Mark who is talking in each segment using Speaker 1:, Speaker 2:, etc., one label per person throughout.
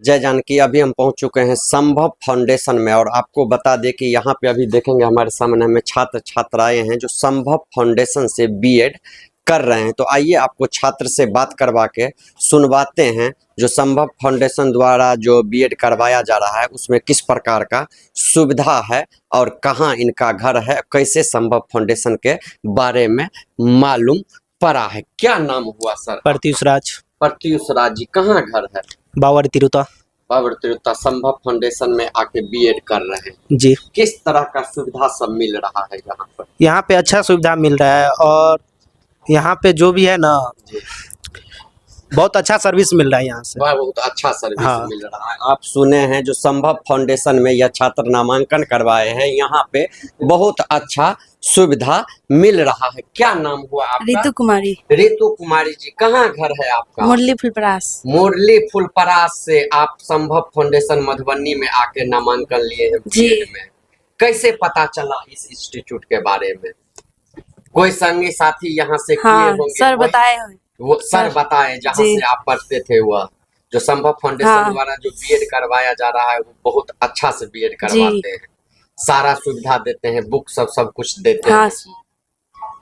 Speaker 1: जय जानकी। अभी हम पहुंच चुके हैं संभव फाउंडेशन में और आपको बता दें कि यहाँ पे अभी देखेंगे हमारे सामने में छात्र छात्राएं हैं जो संभव फाउंडेशन से बीएड कर रहे हैं। तो आइए आपको छात्र से बात करवा के सुनवाते हैं जो संभव फाउंडेशन द्वारा जो बीएड करवाया जा रहा है उसमें किस प्रकार का सुविधा है और कहाँ इनका घर है, कैसे संभव फाउंडेशन के बारे में मालूम पड़ा है। क्या नाम हुआ सर?
Speaker 2: प्रत्युष राज।
Speaker 1: प्रत्युष राज जी, कहाँ घर है?
Speaker 2: बावर तिरुता।
Speaker 1: बाबर तिरुता संभव फाउंडेशन में आके बीएड कर रहे हैं
Speaker 2: जी।
Speaker 1: किस तरह का सुविधा सब मिल रहा है यहाँ पर?
Speaker 2: यहाँ पे अच्छा सुविधा मिल रहा है और यहाँ पे जो भी है ना बहुत अच्छा सर्विस मिल रहा है यहाँ से।
Speaker 1: बहुत अच्छा सर्विस
Speaker 2: हाँ।
Speaker 1: मिल रहा है। आप सुने हैं जो संभव फाउंडेशन में यह छात्र नामांकन करवाए हैं, यहाँ पे बहुत अच्छा सुविधा मिल रहा है। क्या नाम हुआ आपका?
Speaker 3: ऋतु कुमारी।
Speaker 1: ऋतु कुमारी जी, कहाँ घर है आपका?
Speaker 3: मुरली फुलपरास।
Speaker 1: मुरली फुलपरास से आप संभव फाउंडेशन मधुबनी में आके नामांकन लिए हैं
Speaker 3: जी।
Speaker 1: बीएड में। कैसे पता चला इस इंस्टीट्यूट के बारे में? कोई संगी साथी यहाँ से किए
Speaker 3: हाँ,
Speaker 1: होंगे?
Speaker 3: सर बताए हैं।
Speaker 1: वो सर बताए जहाँ
Speaker 3: जी।
Speaker 1: से आप पढ़ते थे वह जो संभव फाउंडेशन
Speaker 3: हाँ।
Speaker 1: द्वारा जो बीएड करवाया जा रहा है वो बहुत अच्छा से बीएड करवाते हैं, सारा सुविधा देते हैं, बुक सब कुछ देते
Speaker 3: हाँ,
Speaker 1: हैं।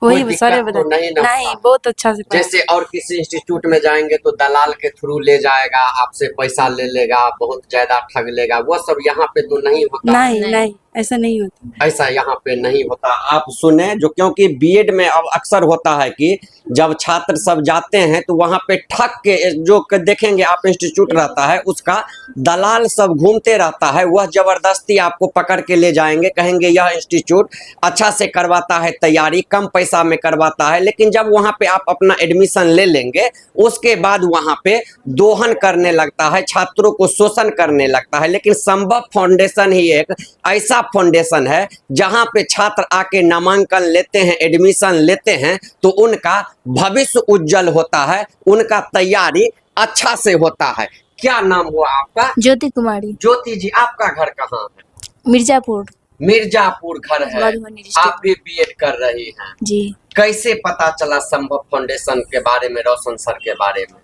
Speaker 3: वही
Speaker 1: कोई
Speaker 3: सर
Speaker 1: दिक्कत तो
Speaker 3: बताए।
Speaker 1: नहीं ना?
Speaker 3: नहीं, बहुत अच्छा से
Speaker 1: जैसे और किसी इंस्टीट्यूट में जाएंगे तो दलाल के थ्रू ले जाएगा, आपसे पैसा ले लेगा, बहुत ज्यादा ठग लेगा, वो सब यहाँ पे तो नहीं होता।
Speaker 3: नहीं, ऐसा नहीं होता।
Speaker 1: ऐसा यहाँ पे नहीं होता। आप सुने जो, क्योंकि बीएड में अब अक्सर होता है कि जब छात्र सब जाते हैं तो वहाँ पे ठग के जो देखेंगे आप इंस्टीट्यूट रहता है उसका दलाल सब घूमते रहता है, वह जबरदस्ती आपको पकड़ के ले जाएंगे, कहेंगे यह इंस्टीट्यूट अच्छा से करवाता है, तैयारी कम पैसा में करवाता है। लेकिन जब वहाँ पे आप अपना एडमिशन ले लेंगे उसके बाद वहाँ पे दोहन करने लगता है, छात्रों को शोषण करने लगता है। लेकिन संभव फाउंडेशन ही एक ऐसा फाउंडेशन है जहाँ पे छात्र आके नामांकन लेते हैं, एडमिशन लेते हैं तो उनका भविष्य उज्जवल होता है, उनका तैयारी अच्छा से होता है। क्या नाम हुआ आपका?
Speaker 3: ज्योति कुमारी।
Speaker 1: ज्योति जी, आपका घर कहाँ है?
Speaker 3: मिर्जापुर।
Speaker 1: मिर्जापुर घर है।
Speaker 3: मधुबनी डिस्ट्रिक्ट।
Speaker 1: आप भी बीएड कर रही हैं
Speaker 3: जी।
Speaker 1: कैसे पता चला संभव फाउंडेशन के बारे में, रोशन सर के बारे में?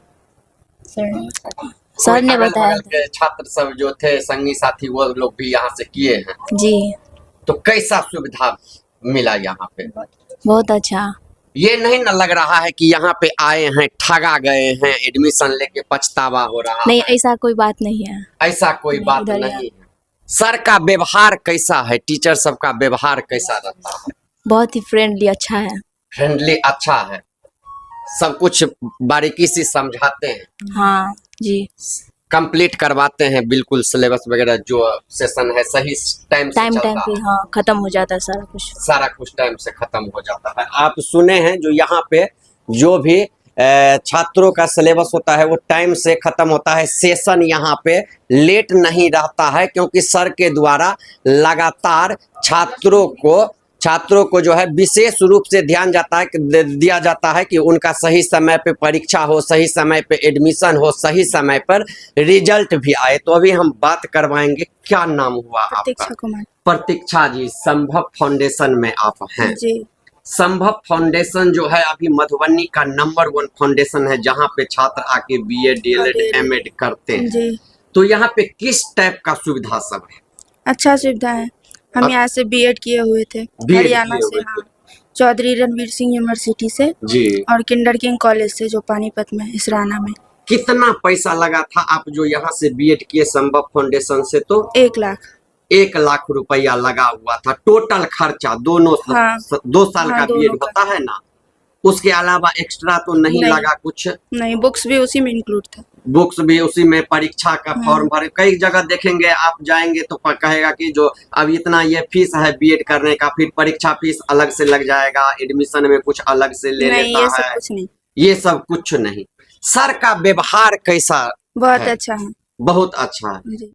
Speaker 3: सर ने
Speaker 1: अगल
Speaker 3: बताया
Speaker 1: बगल के छात्र सब जो थे संगी साथी वो लोग भी यहाँ से किए हैं,
Speaker 3: जी।
Speaker 1: तो कैसा सुविधा मिला यहाँ पे?
Speaker 3: बहुत अच्छा।
Speaker 1: ये नहीं न लग रहा है कि यहाँ पे आए हैं ठगा गए हैं, एडमिशन लेके पछतावा हो रहा
Speaker 3: नहीं,
Speaker 1: है?
Speaker 3: ऐसा कोई बात नहीं है।
Speaker 1: ऐसा कोई
Speaker 3: नहीं,
Speaker 1: बात
Speaker 3: इधर
Speaker 1: नहीं है। सर का व्यवहार कैसा है? टीचर सब का व्यवहार कैसा रहता है?
Speaker 3: बहुत ही फ्रेंडली अच्छा है।
Speaker 1: फ्रेंडली अच्छा है, सब कुछ बारीकी से समझाते हैं,
Speaker 3: हाँ जी।
Speaker 1: कंप्लीट करवाते हैं, बिल्कुल सिलेबस वगैरह जो सेशन है सही टाइम से
Speaker 3: टाइम
Speaker 1: चलता
Speaker 3: पे
Speaker 1: है,
Speaker 3: हाँ खत्म हो जाता है सारा कुछ।
Speaker 1: सारा कुछ टाइम से खत्म हो जाता है। आप सुने हैं जो यहाँ पे जो भी छात्रों का सिलेबस होता है वो टाइम से खत्म होता है, सेशन यहाँ पे लेट नहीं रहता है, क्योंकि सर के द्वारा लगातार छात्रों को जो है विशेष रूप से ध्यान दिया जाता है कि उनका सही समय पे परीक्षा हो, सही समय पे एडमिशन हो, सही समय पर रिजल्ट भी आए। तो अभी हम बात करवाएंगे। क्या नाम हुआ आपका?
Speaker 3: प्रतीक्षा कुमार।
Speaker 1: प्रतीक्षा जी, संभव फाउंडेशन में आप हैं।
Speaker 3: जी।
Speaker 1: संभव फाउंडेशन जो है अभी मधुबनी का नंबर 1 फाउंडेशन है जहाँ पे छात्र आके बीएड, डीएलएड, एमएड करते हैं।
Speaker 3: जी।
Speaker 1: तो यहाँ पे किस टाइप का सुविधा सब है?
Speaker 3: अच्छा सुविधा है। हम यहाँ से बीएड किए हुए थे हरियाणा से। हाँ, चौधरी रणवीर सिंह यूनिवर्सिटी से
Speaker 1: जी,
Speaker 3: और किंडर किंग कॉलेज से जो पानीपत में इसराना में।
Speaker 1: कितना पैसा लगा था आप जो यहाँ से बीएड किए संभव फाउंडेशन से? तो
Speaker 3: 1 लाख।
Speaker 1: 1 लाख रुपया लगा हुआ था टोटल खर्चा दोनों।
Speaker 3: हाँ।
Speaker 1: 2 साल
Speaker 3: हाँ,
Speaker 1: का बीएड होता है ना, उसके अलावा एक्स्ट्रा तो नहीं लगा कुछ?
Speaker 3: नहीं, बुक्स भी उसी में इंक्लूड था।
Speaker 1: बुक्स भी उसी में, परीक्षा का फॉर्म भरे। कई जगह देखेंगे आप जाएंगे तो कहेगा कि जो अब इतना ये फीस है बीएड करने का, फिर परीक्षा फीस अलग से लग जाएगा, एडमिशन में कुछ अलग से ले
Speaker 3: नहीं,
Speaker 1: लेता
Speaker 3: ये
Speaker 1: है।
Speaker 3: सब कुछ नहीं।
Speaker 1: ये सब कुछ नहीं। सर का व्यवहार कैसा?
Speaker 3: बहुत
Speaker 1: है?
Speaker 3: अच्छा है।
Speaker 1: बहुत अच्छा है।
Speaker 3: जी।